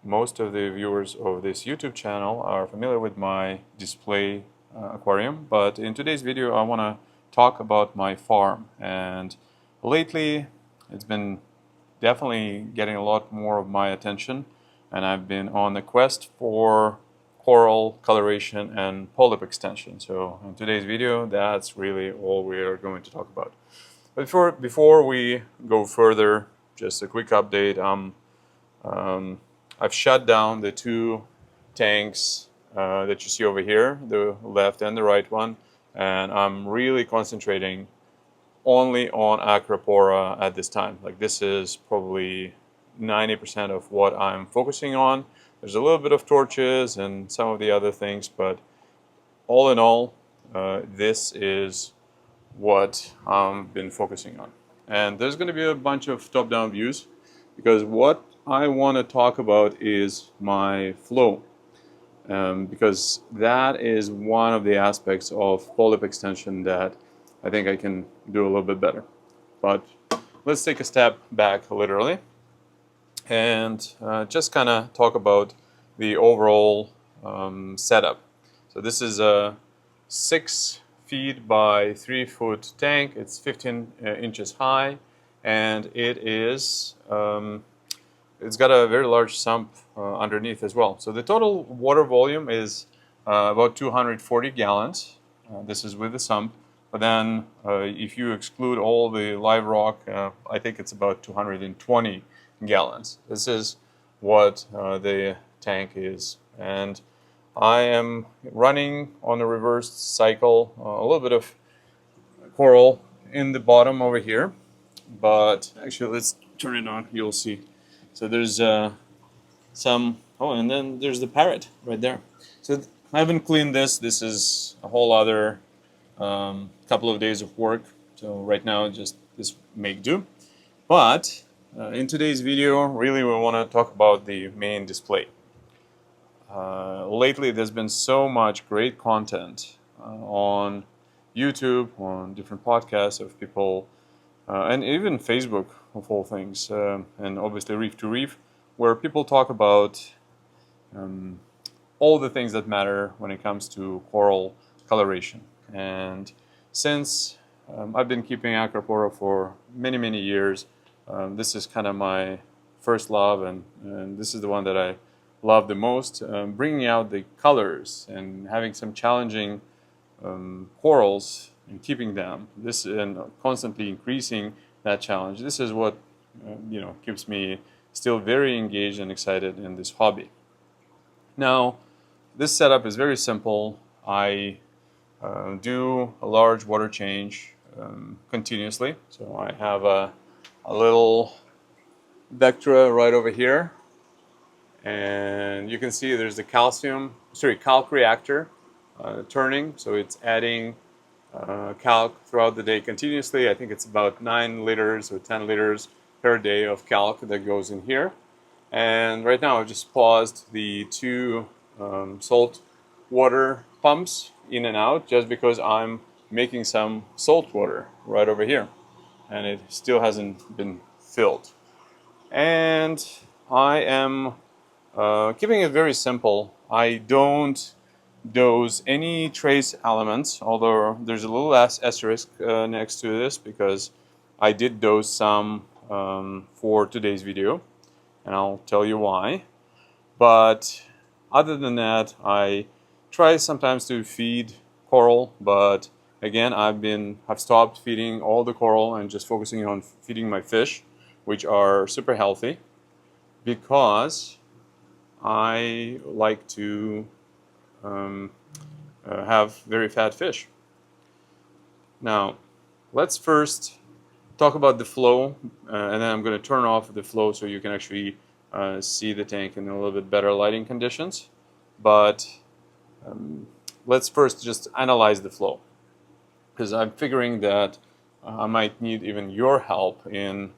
most of the viewers of this YouTube channel are familiar with my display aquarium, but in today's video I want to talk about my farm. And lately it's been definitely getting a lot more of my attention, and I've been on the quest for coral coloration and polyp extension. So in today's video, that's really all we are going to talk about. But before we go further, just a quick update. I've shut down the two tanks that you see over here, the left and the right one, and I'm really concentrating only on Acropora at this time. Like, this is probably 90% of what I'm focusing on. There's a little bit of torches and some of the other things, but all in all, this is what I've been focusing on. And there's going to be a bunch of top-down views, because what I want to talk about is my flow, because that is one of the aspects of polyp extension that I think I can do a little bit better. But let's take a step back literally and just kind of talk about the overall setup. So this is a 6 feet by 3 foot tank. It's 15 inches high, and it is it's got a very large sump underneath as well. So the total water volume is about 240 gallons. This is with the sump. But then if you exclude all the live rock, I think it's about 220 gallons. This is what the tank is. And I am running on a reversed cycle, a little bit of coral in the bottom over here. But actually, let's turn it on, you'll see. So there's some, oh, and then there's the parrot right there. So I haven't cleaned this. This is a whole other couple of days of work. So right now, just this make do. But in today's video, really we want to talk about the main display. Lately, there's been so much great content on YouTube, on different podcasts of people, and even Facebook, of all things, and obviously Reef to Reef, where people talk about all the things that matter when it comes to coral coloration. And since I've been keeping Acropora for many years, this is kind of my first love, and this is the one that I love the most. Bringing out the colors and having some challenging corals and keeping them, this and constantly increasing that challenge. This is what keeps me still very engaged and excited in this hobby. Now, this setup is very simple. I do a large water change continuously. So I have a little Vectra right over here, and you can see there's the calc reactor turning. So it's adding calc throughout the day continuously. I think it's about 9 liters or 10 liters per day of calc that goes in here. And right now I've just paused the 2 salt water pumps in and out, just because I'm making some salt water right over here, and it still hasn't been filled. And I am keeping it very simple. I don't dose any trace elements, although there's a little asterisk next to this, because I did dose some for today's video, and I'll tell you why. But other than that, I try sometimes to feed coral, but again, I've stopped feeding all the coral and just focusing on feeding my fish, which are super healthy, because I like to have very fat fish. Now, let's first talk about the flow, and then I'm going to turn off the flow so you can actually see the tank in a little bit better lighting conditions. But let's first just analyze the flow, because I'm figuring that I might need even your help in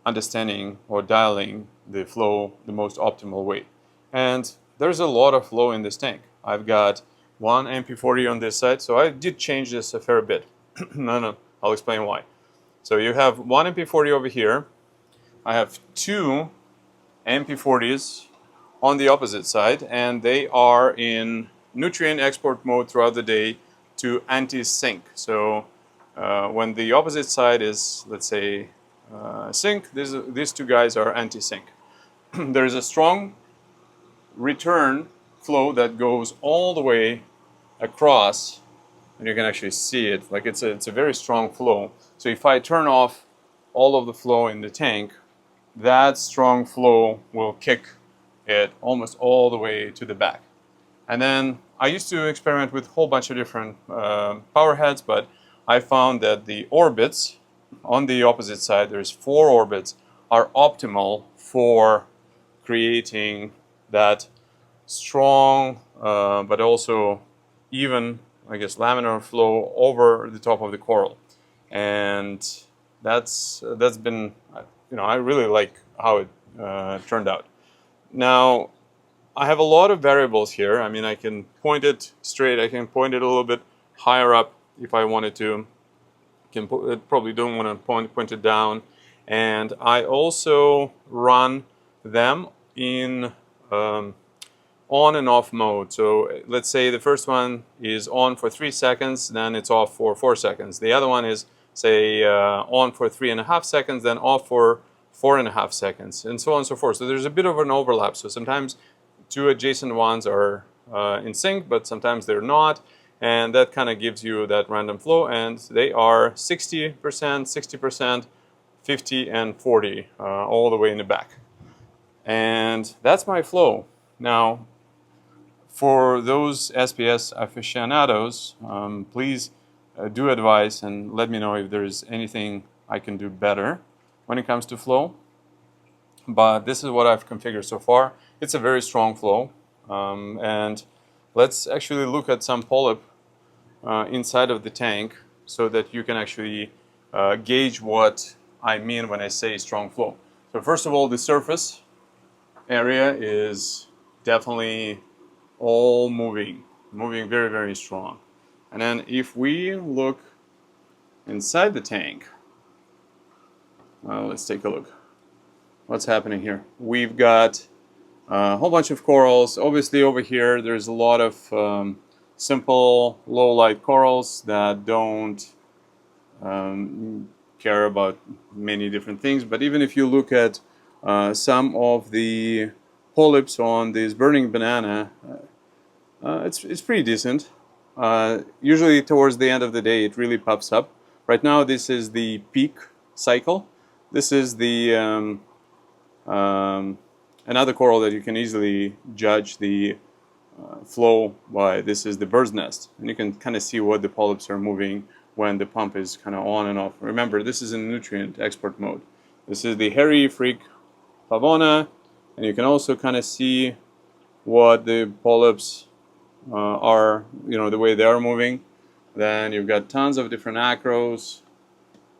understanding or dialing the flow the most optimal way. And there's a lot of flow in this tank. I've got one MP40 on this side, so I did change this a fair bit. No, I'll explain why. So you have one MP40 over here. I have 2 MP40s on the opposite side, and they are in nutrient export mode throughout the day to anti-sink. So when the opposite side is, let's say, sink, these two guys are anti-sink. There is a strong return flow that goes all the way across, and you can actually see it. Like it's a very strong flow. So if I turn off all of the flow in the tank, that strong flow will kick it almost all the way to the back. And then I used to experiment with a whole bunch of different power heads, but I found that the orbits on the opposite side, there's 4 orbits, are optimal for creating that strong but also even, I guess, laminar flow over the top of the coral. And that's been, I really like how it turned out. Now, I have a lot of variables here. I mean, I can point it straight. I can point it a little bit higher up if I wanted to. Probably don't want to point it down. And I also run them in on and off mode. So let's say the first one is on for 3 seconds, then it's off for 4 seconds. The other one is, say, on for 3.5 seconds, then off for 4.5 seconds, and so on and so forth. So there's a bit of an overlap. So sometimes 2 adjacent ones are in sync, but sometimes they're not. And that kind of gives you that random flow. And they are 60%, 60%, 50, and 40, all the way in the back. And that's my flow. Now, for those SPS aficionados, please do advise and let me know if there's anything I can do better when it comes to flow. But this is what I've configured so far. It's a very strong flow. And let's actually look at some polyp inside of the tank so that you can actually gauge what I mean when I say strong flow. So first of all, the surface area is definitely all moving very, very strong. And then if we look inside the tank, let's take a look. What's happening here? We've got a whole bunch of corals. Obviously over here there's a lot of simple low light corals that don't care about many different things. But even if you look at some of the polyps on this burning banana, it's pretty decent. Usually towards the end of the day it really pops up. Right now this is the peak cycle. This is the another coral that you can easily judge the flow by. This is the bird's nest, and you can kind of see what the polyps are moving when the pump is kind of on and off. Remember, this is in nutrient export mode. This is the hairy freak pavona, and you can also kind of see what the polyps are, the way they are moving. Then you've got tons of different acros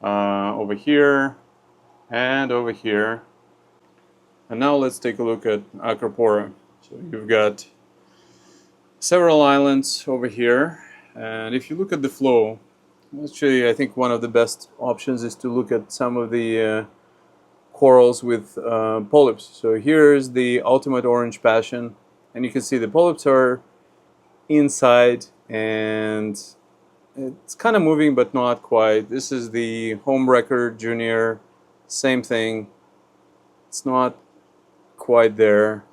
over here and over here. And now let's take a look at acropora. So you've got several islands over here, and if you look at the flow, actually I think one of the best options is to look at some of the corals with polyps. So here's the ultimate orange passion, and you can see the polyps are inside and it's kind of moving but not quite. This is the home record junior, same thing. It's not quite there,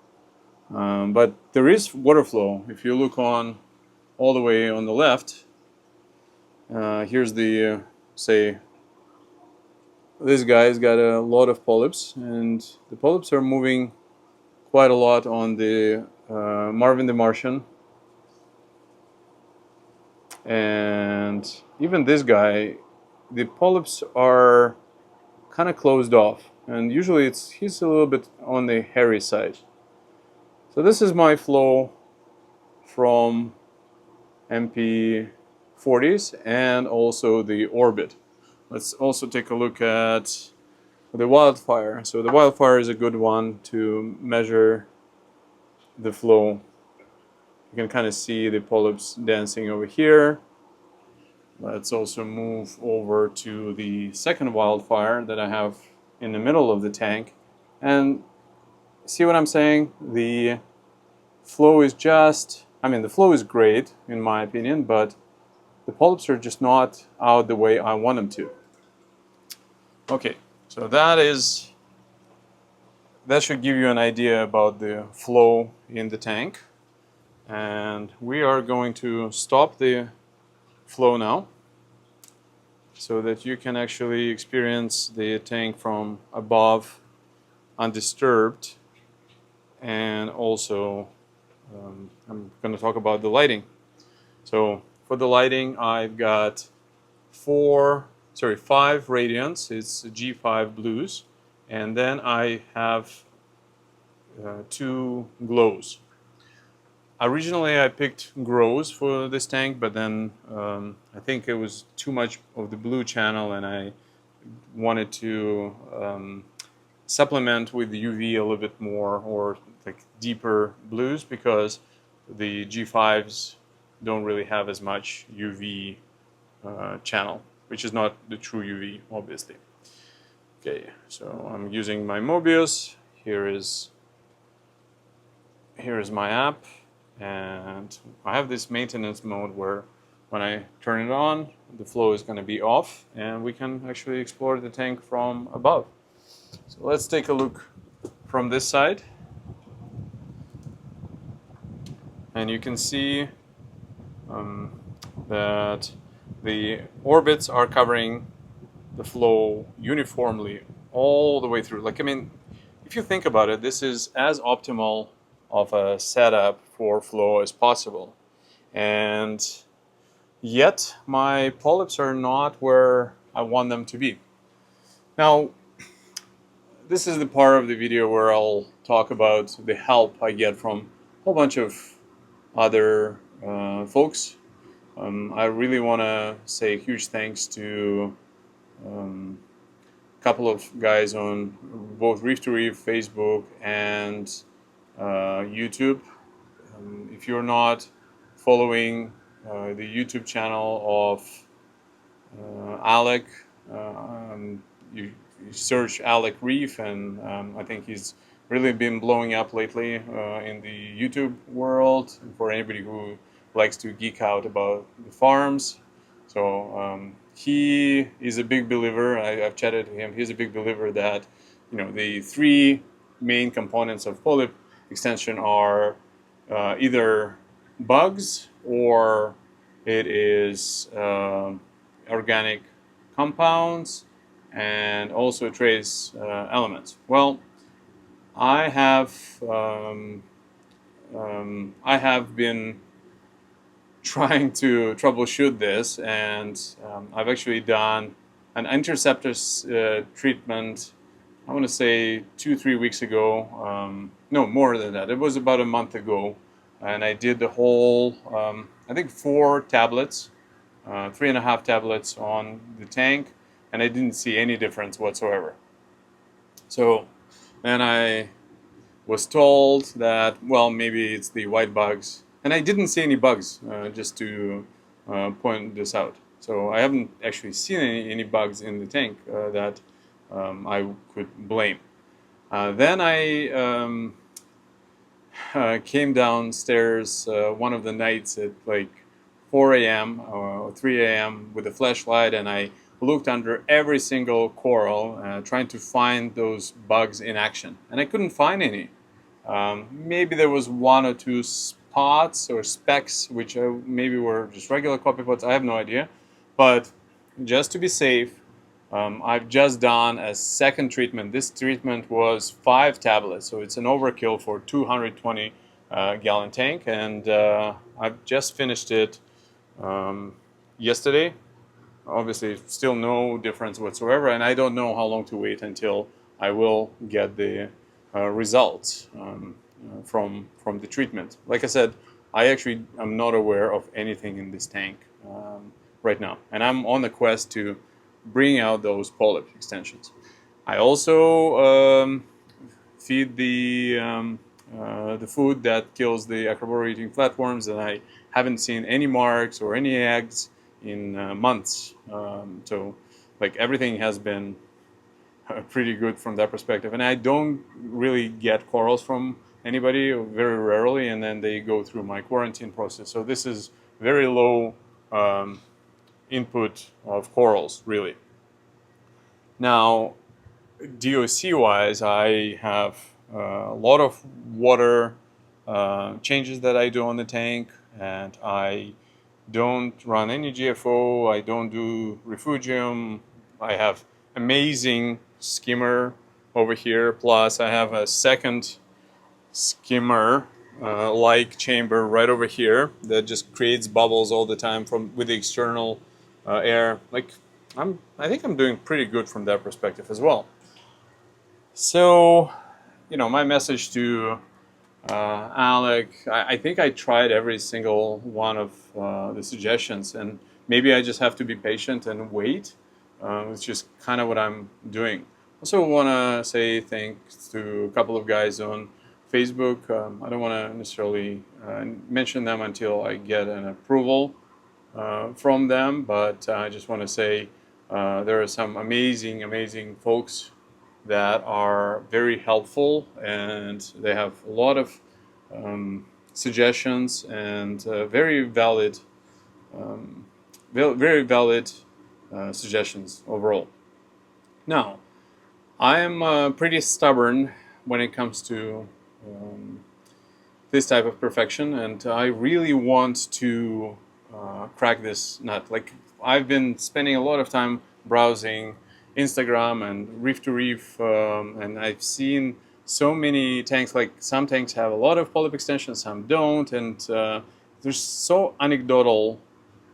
but there is water flow. If you look on all the way on the left, here's the say this guy's got a lot of polyps, and the polyps are moving quite a lot on the Marvin the Martian. And even this guy, the polyps are kind of closed off, and usually he's a little bit on the hairy side. So this is my flow from MP40s and also the orbit. Let's also take a look at the wildfire. So the wildfire is a good one to measure the flow. You can kind of see the polyps dancing over here. Let's also move over to the second wildfire that I have in the middle of the tank. And See what I'm saying? The flow is just, the flow is great in my opinion, but the polyps are just not out the way I want them to. Okay, so that should give you an idea about the flow in the tank. And we are going to stop the flow now so that you can actually experience the tank from above undisturbed. And also I'm going to talk about the lighting. So for the lighting, I've got 5 radiants. It's G5 blues, and then I have 2 glows. Originally I picked grows for this tank, but then I think it was too much of the blue channel, and I wanted to supplement with UV a little bit more, or like deeper blues, because the G5s don't really have as much UV channel, which is not the true UV, obviously. Okay, so I'm using my Mobius. Here is my app, and I have this maintenance mode where when I turn it on, the flow is going to be off, and we can actually explore the tank from above. So let's take a look from this side, and you can see that the orbits are covering the flow uniformly all the way through. Like, if you think about it, this is as optimal of a setup for flow as possible. And yet my polyps are not where I want them to be. Now, this is the part of the video where I'll talk about the help I get from a whole bunch of other folks. I really want to say huge thanks to a couple of guys on both Reef to Reef, Facebook, and YouTube. If you're not following the YouTube channel of Alec, you search Alec Reef, and I think he's really been blowing up lately in the YouTube world for anybody who likes to geek out about the farms. So he is a big believer. I've chatted to him. He's a big believer that the 3 main components of polyp extension are either bugs, or it is organic compounds, and also trace elements. Well, I have been trying to troubleshoot this, and I've actually done an interceptor treatment, I want to say 2-3 weeks ago. No, more than that. It was about a month ago, and I did the whole, I think 4 tablets, 3.5 tablets on the tank, and I didn't see any difference whatsoever. So then I was told that, well, maybe it's the white bugs, and I didn't see any bugs, just to point this out. So I haven't actually seen any bugs in the tank that I could blame. Then I came downstairs one of the nights at like 4 a.m. or 3 a.m. with a flashlight, and I looked under every single coral trying to find those bugs in action, and I couldn't find any. Maybe there was 1 or 2 spots or specks which maybe were just regular copypods. I have no idea, but just to be safe, I've just done a second treatment. This treatment was 5 tablets, so it's an overkill for 220 gallon tank, and I've just finished it yesterday. Obviously, still no difference whatsoever, and I don't know how long to wait until I will get the results from the treatment. Like I said, I actually am not aware of anything in this tank right now, and I'm on the quest to bring out those polyp extensions. I also feed the food that kills the acroboreating flatworms, and I haven't seen any marks or any eggs in months. So like everything has been pretty good from that perspective. And I don't really get corals from anybody, very rarely, and then they go through my quarantine process. So this is very low input of corals, really. Now, DOC-wise, I have a lot of water changes that I do on the tank, and I don't run any GFO, I don't do refugium. I have amazing skimmer over here, plus I have a second skimmer like chamber right over here that just creates bubbles all the time from with the external air. Like I think I'm doing pretty good from that perspective as well. So, my message to Alec, I think I tried every single one of the suggestions, and maybe I just have to be patient and wait, which is kind of what I'm doing. Also want to say thanks to a couple of guys on Facebook. I don't want to necessarily mention them until I get an approval from them, but I just want to say there are some amazing folks that are very helpful, and they have a lot of suggestions and very valid suggestions overall. Now, I am pretty stubborn when it comes to this type of perfection, and I really want to crack this nut. Like, I've been spending a lot of time browsing Instagram and reef to reef, and I've seen so many tanks. Like, some tanks have a lot of polyp extensions, some don't, and they're so anecdotal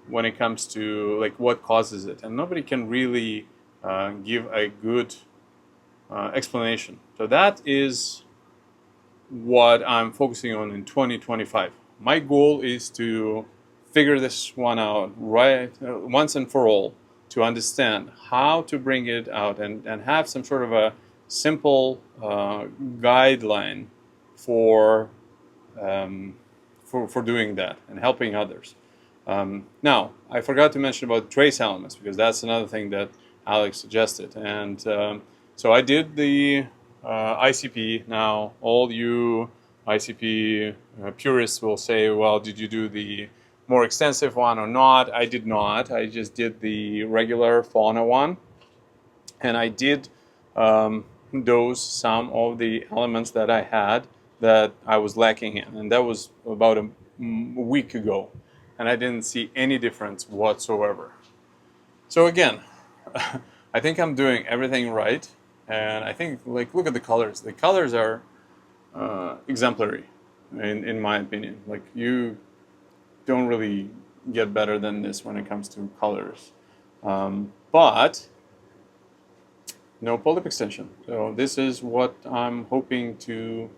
when it comes to like what causes it, and nobody can really give a good explanation. So that is what I'm focusing on in 2025. My goal is to figure this one out right once and for all, to understand how to bring it out and have some sort of a simple guideline for doing that and helping others. Now, I forgot to mention about trace elements, because that's another thing that Alex suggested. And so I did the ICP. Now, all you ICP purists will say, well, did you do the more extensive one or not? I did not. I just did the regular fauna one, and I did dose some of the elements that I had that I was lacking in, and that was about a week ago, and I didn't see any difference whatsoever. So again, I think I'm doing everything right, and I think, like, look at the colors. The colors are exemplary, in my opinion. Like, you don't really get better than this when it comes to colors, but no polyp extension. So this is what I'm hoping to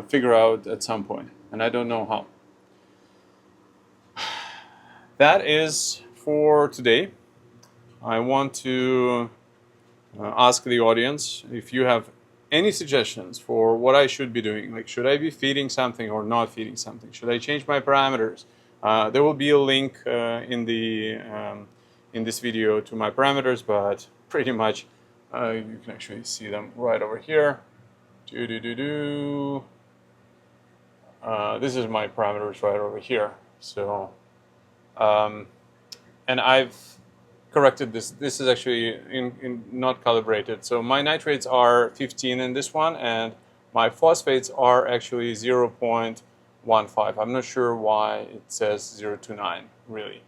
figure out at some point, and I don't know how. That is for today. I want to ask the audience if you have any suggestions for what I should be doing. Like, should I be feeding something or not feeding something? Should I change my parameters? There will be a link in this video to my parameters, but pretty much you can actually see them right over here. This is my parameters right over here. So, and I've corrected this. This is actually in not calibrated. So my nitrates are 15 in this one, and my phosphates are actually 0.15. I'm not sure why it says 0.29 really.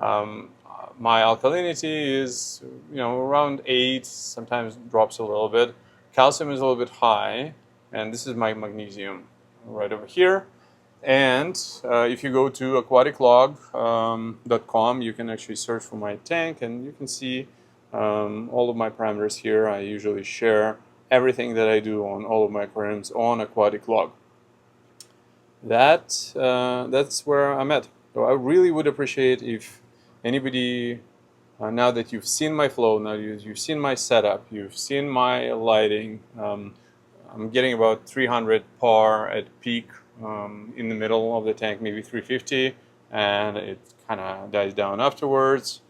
My alkalinity is around 8, sometimes drops a little bit. Calcium is a little bit high, and this is my magnesium right over here. And if you go to aquaticlog.com, you can actually search for my tank, and you can see all of my parameters here. I usually share everything that I do on all of my aquariums on Aquatic Log. That's where I'm at. So I really would appreciate if anybody, now that you've seen my flow, now you've seen my setup, you've seen my lighting. I'm getting about 300 par at peak. In the middle of the tank, maybe 350, and it kind of dies down afterwards.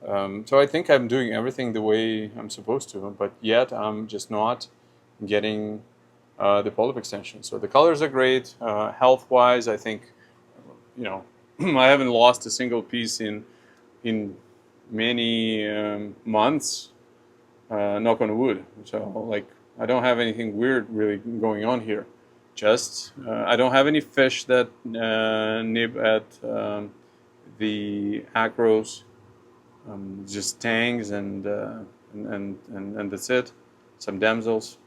So I think I'm doing everything the way I'm supposed to, but yet I'm just not getting the Polyp extension. So the colors are great. Health-wise, I think, you know, I haven't lost a single piece in many months. Knock on wood. So like I don't have anything weird really going on here. Just I don't have any fish that nib at the acros. Just tangs and that's it. Some damsels.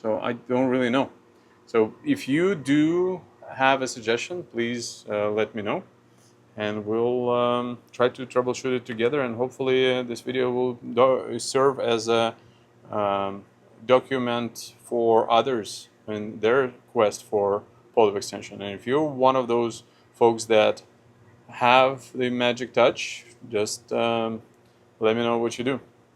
So I don't really know. So if you do have a suggestion, please let me know, and we'll try to troubleshoot it together. And hopefully this video will serve as a document for others in their quest for Polyp extension. And if you're one of those folks that have the magic touch, just let me know what you do.